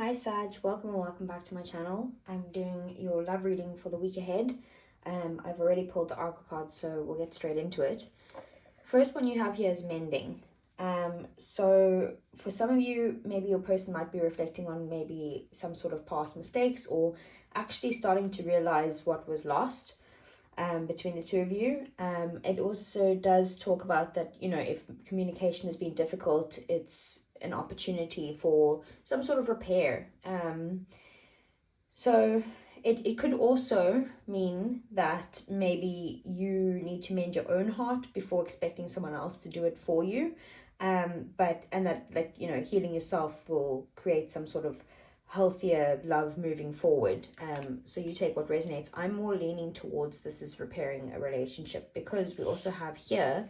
Hi Sag, welcome back to my channel. I'm doing your love reading for the week ahead. I've already pulled the oracle cards, so we'll get straight into it. First one you have here is mending. So for some of you, maybe your person might be reflecting on maybe some sort of past mistakes or actually starting to realize what was lost between the two of you. It also does talk about that, if communication has been difficult, it's an opportunity for some sort of repair. So it could also mean that maybe you need to mend your own heart before expecting someone else to do it for you. And that healing yourself will create some sort of healthier love moving forward. So you take what resonates. I'm more leaning towards this is repairing a relationship, because we also have here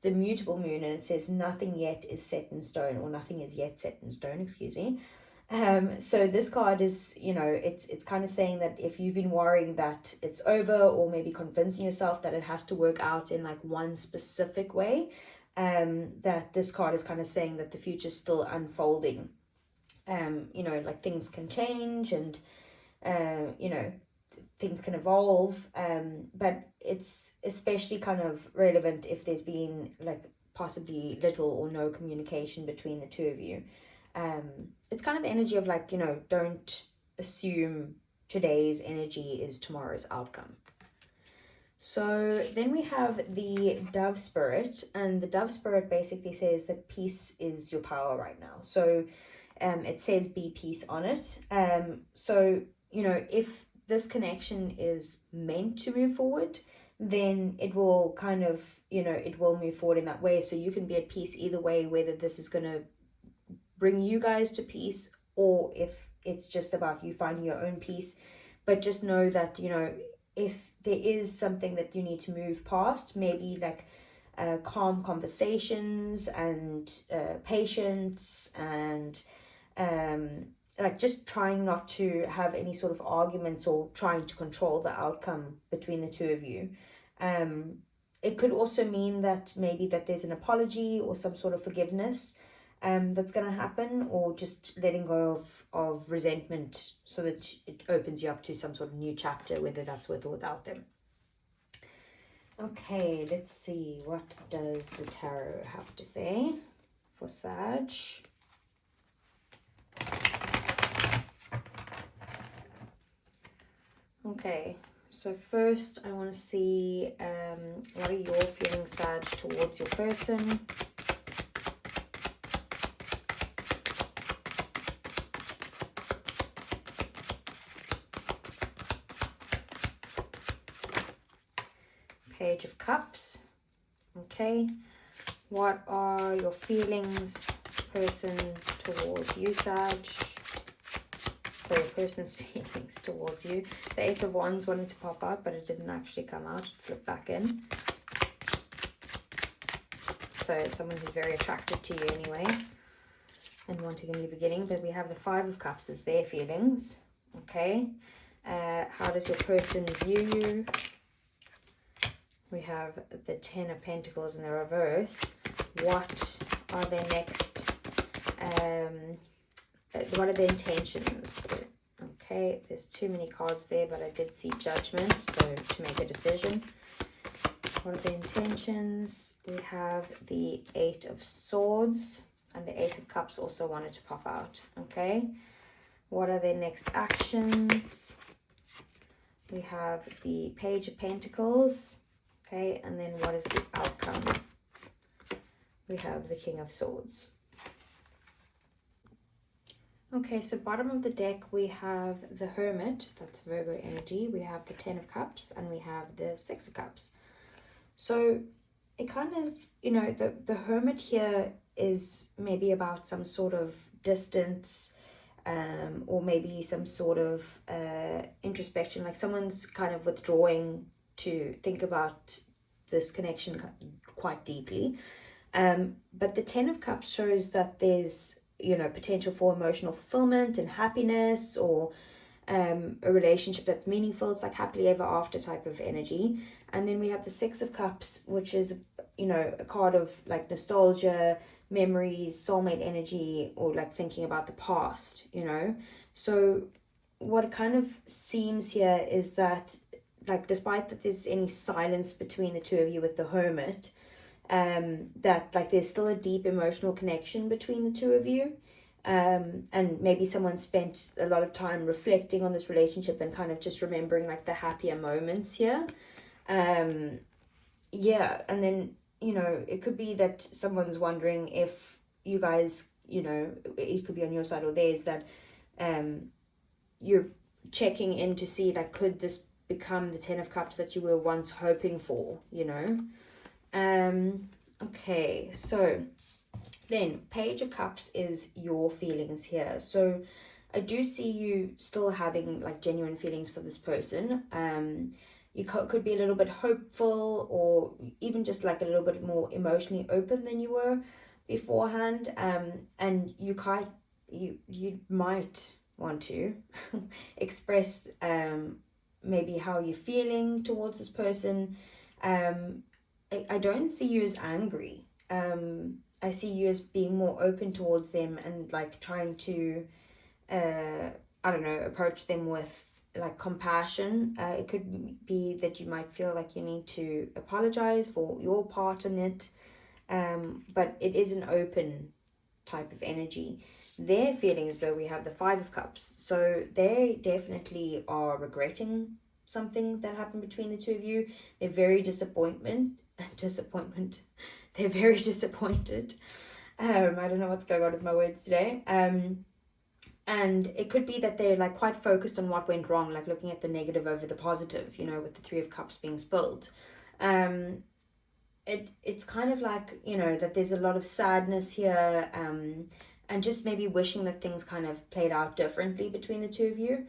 the mutable moon, and it says nothing yet is set in stone, or nothing is yet set in stone, excuse me. So this card is, it's kind of saying that if you've been worrying that it's over, or maybe convincing yourself that it has to work out in like one specific way, that this card is kind of saying that the future is still unfolding. Like things can change, and things can evolve, but it's especially kind of relevant if there's been like possibly little or no communication between the two of you. It's kind of the energy of like, don't assume today's energy is tomorrow's outcome. So then we have the dove spirit, and the dove spirit basically says that peace is your power right now. So it says be peace on it. So if this connection is meant to move forward, then it will kind of, it will move forward in that way. So you can be at peace either way, whether this is going to bring you guys to peace, or if it's just about you finding your own peace. But just know that, if there is something that you need to move past, maybe like calm conversations and patience, and like just trying not to have any sort of arguments or trying to control the outcome between the two of you. It could also mean that maybe that there's an apology or some sort of forgiveness that's going to happen, or just letting go of resentment, so that it opens you up to some sort of new chapter, whether that's with or without them. Okay, let's see, what does the tarot have to say for Sag? Okay, so first I want to see what are your feelings, Sag, towards your person. Page of Cups. Okay, what are your feelings, person, towards you, Sag? Or your person's feelings towards you. The Ace of Wands wanted to pop out, but it didn't actually come out. It flipped back in. So someone who's very attracted to you anyway, and wanting a new beginning. But we have the Five of Cups as their feelings. Okay, how does your person view you? We have the Ten of Pentacles in the reverse. What are their next, what are their intentions? Okay, there's too many cards there, but I did see Judgment, so to make a decision. What are the intentions? We have the Eight of Swords, and the Ace of Cups also wanted to pop out. Okay, what are their next actions? We have the Page of Pentacles. Okay, and then what is the outcome? We have the King of Swords. Okay, so bottom of the deck we have the Hermit, that's Virgo energy. We have the Ten of Cups, and we have the Six of Cups. So it kind of, the Hermit here is maybe about some sort of distance, or maybe some sort of introspection, like someone's kind of withdrawing to think about this connection quite deeply. But the Ten of Cups shows that there's, potential for emotional fulfillment and happiness, or a relationship that's meaningful. It's like happily ever after type of energy. And then we have the Six of Cups, which is, a card of like nostalgia, memories, soulmate energy, or like thinking about the past, you know. So what it kind of seems here is that, like, despite that there's any silence between the two of you with the Hermit, that like there's still a deep emotional connection between the two of you. And maybe someone spent a lot of time reflecting on this relationship and kind of just remembering like the happier moments here. Yeah, and then, you know, it could be that someone's wondering if you guys, you know, it could be on your side or theirs, that you're checking in to see, like, could this become the Ten of Cups that you were once hoping for, you know? Okay, so then Page of Cups is your feelings here. So I do see you still having like genuine feelings for this person. You could be a little bit hopeful, or even just like a little bit more emotionally open than you were beforehand. And you might want to express maybe how you're feeling towards this person. I don't see you as angry. I see you as being more open towards them and like trying to, I don't know, approach them with like compassion. It could be that you might feel like you need to apologize for your part in it, but it is an open type of energy. Their feelings, though, we have the Five of Cups, so they definitely are regretting something that happened between the two of you. They're very disappointment. They're very disappointed. I don't know what's going on with my words today. And it could be that they're like quite focused on what went wrong, like looking at the negative over the positive, you know, with the Three of Cups being spilled. It's kind of like, you know, that there's a lot of sadness here, and just maybe wishing that things kind of played out differently between the two of you.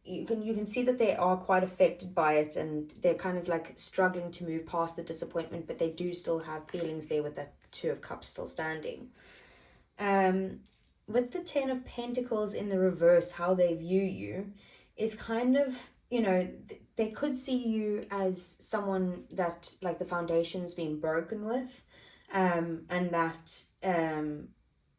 You can see that they are quite affected by it, and they're kind of like struggling to move past the disappointment, but they do still have feelings there with that Two of Cups still standing. With the Ten of Pentacles in the reverse, how they view you is kind of, you know, they could see you as someone that like the foundation's been broken with, and that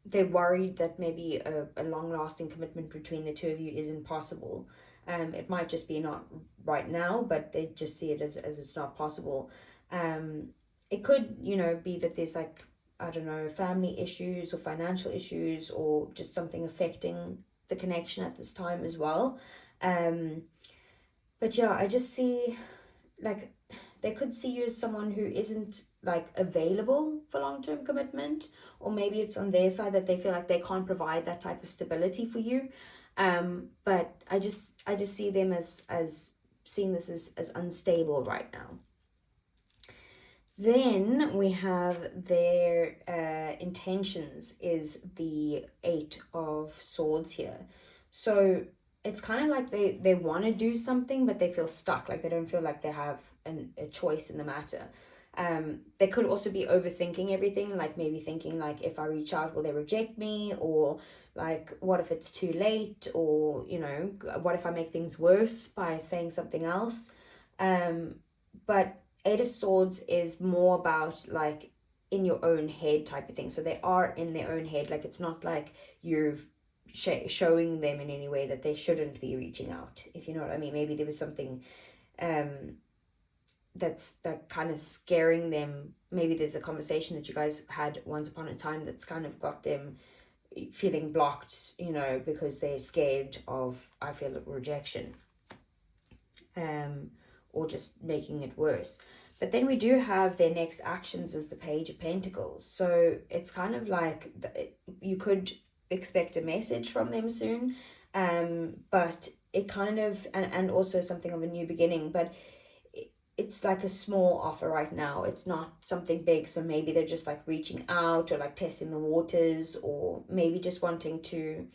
they're worried that maybe a long-lasting commitment between the two of you isn't possible. It might just be not right now, but they just see it as it's not possible. It could, you know, be that there's like, I don't know, family issues or financial issues, or just something affecting the connection at this time as well. But yeah, I just see like they could see you as someone who isn't like available for long-term commitment, or maybe it's on their side that they feel like they can't provide that type of stability for you. But I just see them as seeing this as unstable right now. Then we have their intentions is the Eight of Swords here. So it's kind of like they want to do something, but they feel stuck, like they don't feel like they have a choice in the matter. They could also be overthinking everything, like maybe thinking like, if I reach out, will they reject me? Or like, what if it's too late? Or, you know, what if I make things worse by saying something else? But Eight of Swords is more about like in your own head type of thing. So they are in their own head. Like, it's not like you're showing them in any way that they shouldn't be reaching out, if you know what I mean. Maybe there was something that's kind of scaring them. Maybe there's a conversation that you guys had once upon a time that's kind of got them feeling blocked, you know, because they're scared of, I feel, rejection, or just making it worse. But then we do have their next actions as the Page of Pentacles. So it's kind of like you could expect a message from them soon, but it kind of, and also something of a new beginning, but it's like a small offer right now. It's not something big. So maybe they're just like reaching out, or like testing the waters, or maybe just wanting to,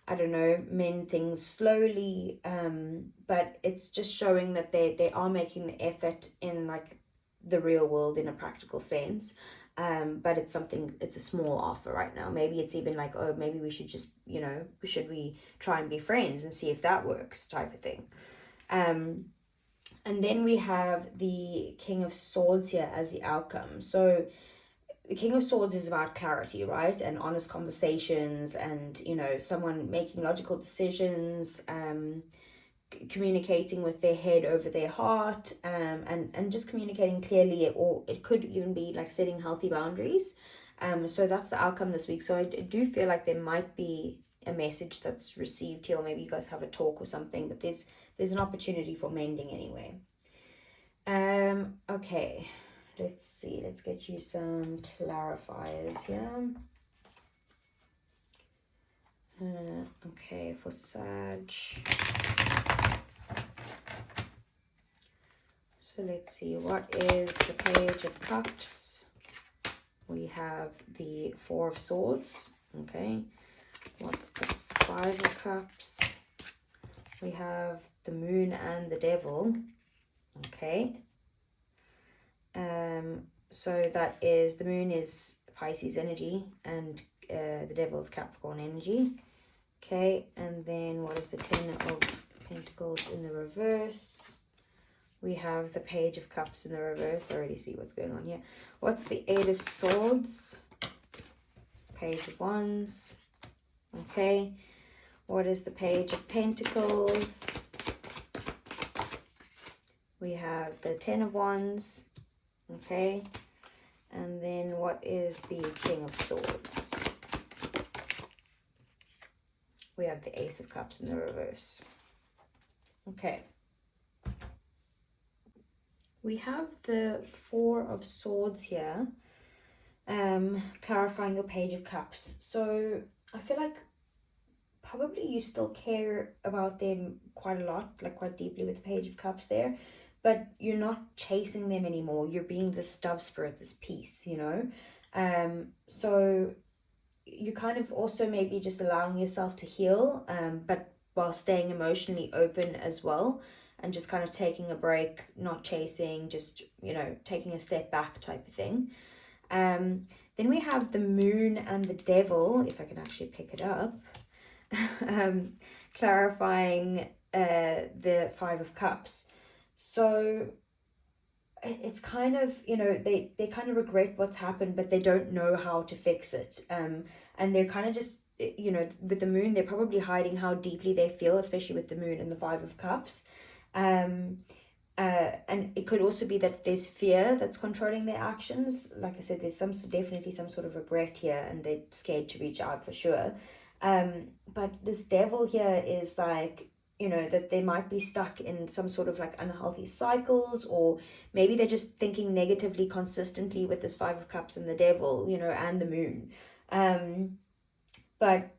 I don't know, mend things slowly. But it's just showing that they are making the effort in like the real world in a practical sense. But it's a small offer right now. Maybe it's even like, oh, maybe we should just, you know, should we try and be friends and see if that works, type of thing. And then we have the King of Swords here as the outcome. So the King of Swords is about clarity, right? And honest conversations and, you know, someone making logical decisions, communicating with their head over their heart, and just communicating clearly, or it could even be like setting healthy boundaries. So that's the outcome this week. So I do feel like there might be a message that's received here, or maybe you guys have a talk or something, but there's an opportunity for mending anyway. Okay, let's see, let's get you some clarifiers here. Okay, for Sag. So let's see, what is the Page of Cups? We have the Four of Swords. Okay, what's the Five of Cups? We have the Moon and the Devil. Okay. So that is, the Moon is Pisces energy and the Devil is Capricorn energy. Okay, and then what is the Ten of Pentacles in the reverse? We have the Page of Cups in the reverse. I already see what's going on here. What's the Eight of Swords? Page of Wands. Okay. What is the Page of Pentacles? We have the Ten of Wands. Okay. And then what is the King of Swords? We have the Ace of Cups in the reverse. Okay. We have the Four of Swords here, clarifying your Page of Cups. So I feel like probably you still care about them quite a lot, like quite deeply with the Page of Cups there, but you're not chasing them anymore. You're being this dove spirit, this peace, you know. So you kind of also maybe just allowing yourself to heal, but while staying emotionally open as well, and just kind of taking a break, not chasing, just, you know, taking a step back type of thing. Then we have the Moon and the Devil, if I can actually pick it up, clarifying the Five of Cups. So it's kind of, you know, they kind of regret what's happened, but they don't know how to fix it. And they're kind of just, you know, with the Moon, they're probably hiding how deeply they feel, especially with the Moon and the Five of Cups. And it could also be that there's fear that's controlling their actions. Like I said, there's definitely some sort of regret here, and they're scared to reach out for sure. But this Devil here is like, you know, that they might be stuck in some sort of like unhealthy cycles, or maybe they're just thinking negatively consistently with this Five of Cups and the Devil, you know, and the Moon. But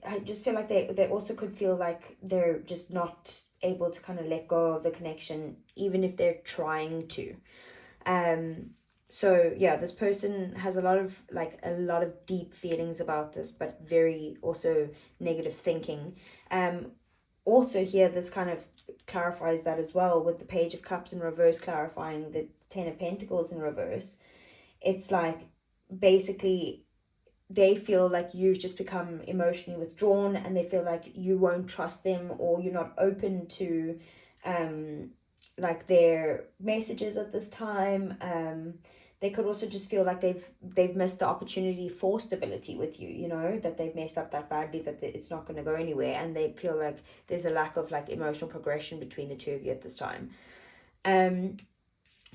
I just feel like they also could feel like they're just not able to kind of let go of the connection, even if they're trying to. So yeah, this person has a lot of deep feelings about this, but very also negative thinking. Also here, this kind of clarifies that as well, with the Page of Cups in reverse clarifying the Ten of Pentacles in reverse. It's like basically they feel like you've just become emotionally withdrawn, and they feel like you won't trust them, or you're not open to like their messages at this time. They could also just feel like they've missed the opportunity for stability with you, you know, that they've messed up that badly that it's not going to go anywhere, and they feel like there's a lack of like emotional progression between the two of you at this time.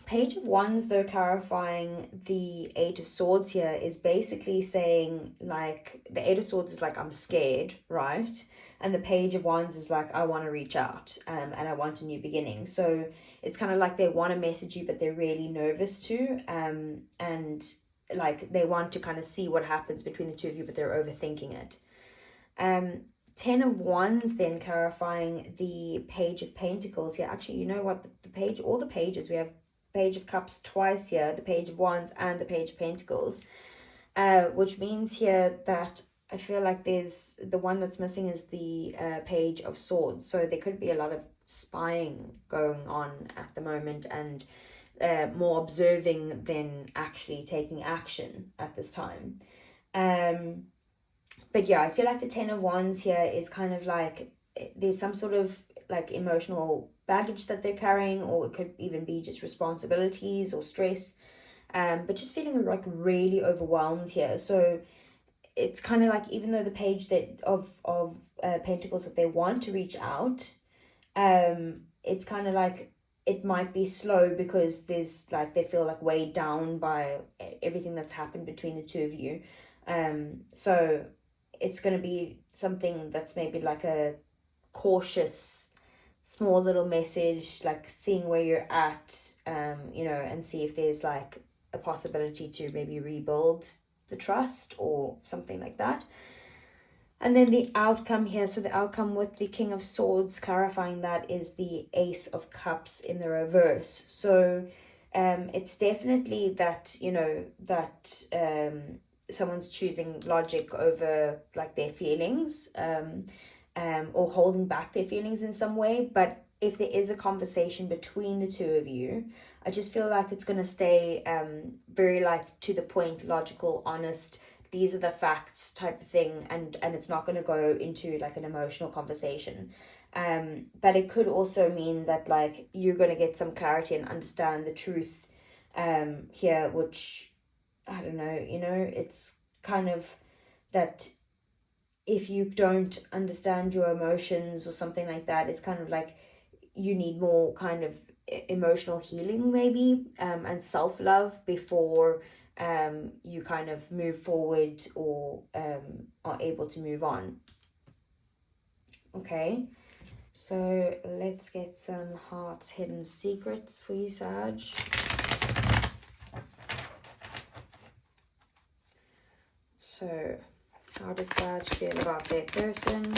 Page of Wands, though, clarifying the Eight of Swords here, is basically saying, like, the Eight of Swords is like, I'm scared, right? And the Page of Wands is like, I want to reach out, and I want a new beginning. So it's kind of like they want to message you, but they're really nervous to, and like they want to kind of see what happens between the two of you, but they're overthinking it. Ten of Wands then clarifying the Page of Pentacles here. Actually, you know what, the page, all the pages, we have Page of Cups twice here, the Page of Wands and the Page of Pentacles, which means here that I feel like there's the one that's missing is the Page of Swords. So there could be a lot of spying going on at the moment, and more observing than actually taking action at this time. But yeah, I feel like the Ten of Wands here is kind of like there's some sort of like emotional baggage that they're carrying, or it could even be just responsibilities or stress. but just feeling like really overwhelmed here. So it's kind of like, even though the page that of Pentacles, that they want to reach out, it's kind of like it might be slow because there's like, they feel like weighed down by everything that's happened between the two of you. So it's going to be something that's maybe like a cautious small little message, like seeing where you're at, you know, and see if there's like a possibility to maybe rebuild the trust or something like that. And then the outcome here, so the outcome with the King of Swords, clarifying that, is the Ace of Cups in the reverse. So it's definitely that, you know, that someone's choosing logic over like their feelings, or holding back their feelings in some way. But if there is a conversation between the two of you, I just feel like it's going to stay very like to the point, logical, honest, these are the facts type of thing, and it's not going to go into like an emotional conversation. But it could also mean that like you're going to get some clarity and understand the truth here, which, I don't know, you know, it's kind of that if you don't understand your emotions or something like that, it's kind of like you need more kind of emotional healing maybe, and self-love before you kind of move forward or are able to move on. Okay, so let's get some heart's hidden secrets for you, Sag. So how does Sag feel about their person?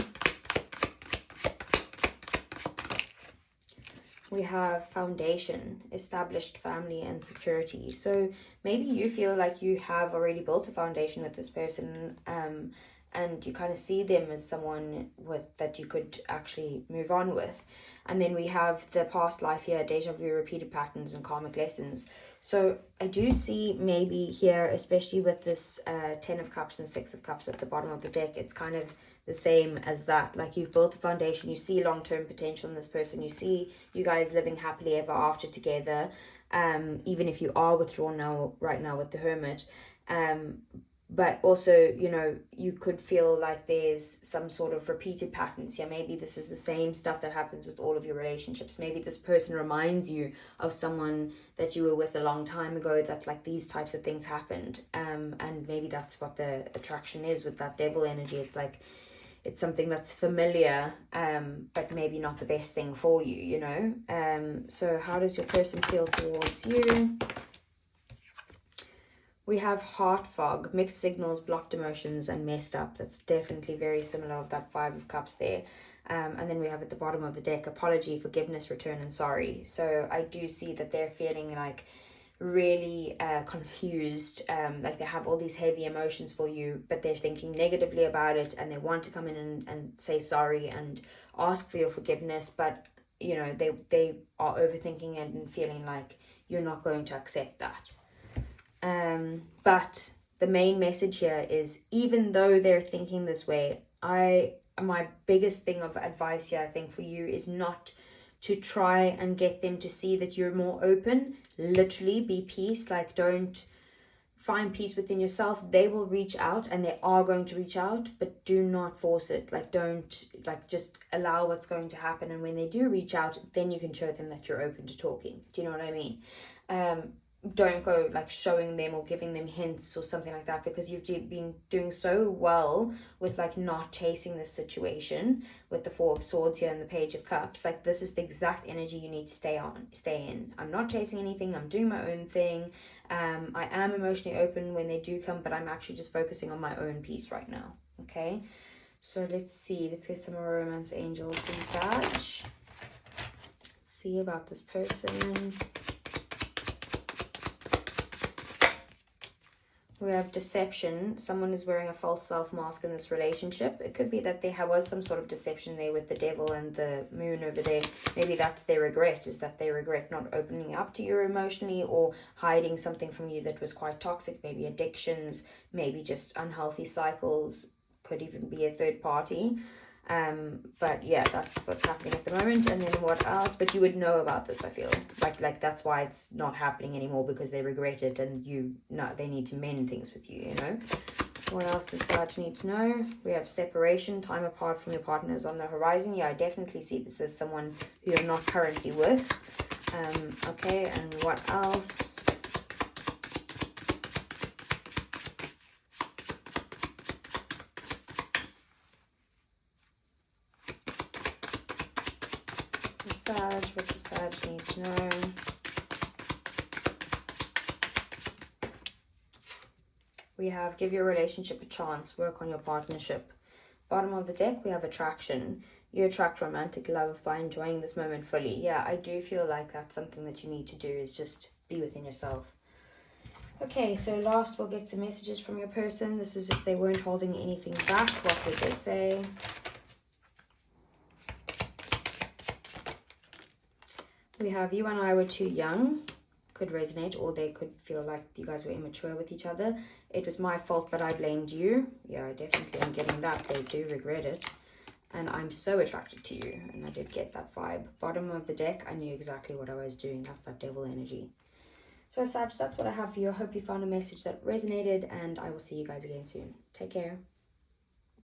We have foundation, established family and security. So maybe you feel like you have already built a foundation with this person, and you kind of see them as someone with that you could actually move on with. And then we have the past life here, deja vu, repeated patterns and karmic lessons. So I do see maybe here, especially with this 10 of Cups and 6 of Cups at the bottom of the deck, it's kind of the same as that. Like, you've built a foundation, you see long-term potential in this person, you see you guys living happily ever after together, even if you are withdrawn now, right now with the Hermit. But also, you know, you could feel like there's some sort of repeated patterns here. Maybe this is the same stuff that happens with all of your relationships. Maybe this person reminds you of someone that you were with a long time ago, that like these types of things happened. And maybe that's what the attraction is with that devil energy. It's like, it's something that's familiar, but maybe not the best thing for you, you know. So how does your person feel towards you? We have heart fog, mixed signals, blocked emotions, and messed up. That's definitely very similar of that 5 of Cups there. And then we have at the bottom of the deck, apology, forgiveness, return, and sorry. So I do see that they're feeling like really confused, like they have all these heavy emotions for you, but they're thinking negatively about it, and they want to come in and say sorry and ask for your forgiveness, but you know, they are overthinking it and feeling like you're not going to accept that. But the main message here is, even though they're thinking this way, my biggest thing of advice here, I think, for you is not to try and get them to see that you're more open. Literally be peace. Like, don't find peace within yourself. They will reach out, and they are going to reach out, but do not force it. Like, don't, like, just allow what's going to happen. And when they do reach out, then you can show them that you're open to talking. Do you know what I mean? Don't go like showing them or giving them hints or something like that, because you've been doing so well with like not chasing this situation with the 4 of Swords here and the Page of Cups. Like, this is the exact energy you need to stay in. I'm not chasing anything, I'm doing my own thing. I am emotionally open when they do come, but I'm actually just focusing on my own peace right now. Okay, so let's get some more romance angels from Sag. See about this person. We have deception. Someone is wearing a false self mask in this relationship. It could be that there was some sort of deception there with the devil and the moon over there. Maybe that's their regret, is that they regret not opening up to you emotionally, or hiding something from you that was quite toxic. Maybe addictions, maybe just unhealthy cycles. Could even be a third party. But yeah, that's what's happening at the moment. And then what else? But you would know about this, I feel like that's why it's not happening anymore, because they regret it, and they need to mend things with you, you know. What else does Sag need to know? We have separation, time apart from your partners on the horizon. Yeah, I definitely see this as someone who you're not currently with. Okay, and what else? What does Sag need to know? We have give your relationship a chance, work on your partnership. Bottom of the deck, we have attraction. You attract romantic love by enjoying this moment fully. Yeah, I do feel like that's something that you need to do, is just be within yourself. Okay, so last we'll get some messages from your person. This is if they weren't holding anything back. What would they say? We have you and I were too young. Could resonate, or they could feel like you guys were immature with each other. It was my fault, but I blamed you. Yeah, I definitely am getting that. They do regret it. And I'm so attracted to you. And I did get that vibe. Bottom of the deck, I knew exactly what I was doing. That's that devil energy. So Sag, that's what I have for you. I hope you found a message that resonated, and I will see you guys again soon. Take care.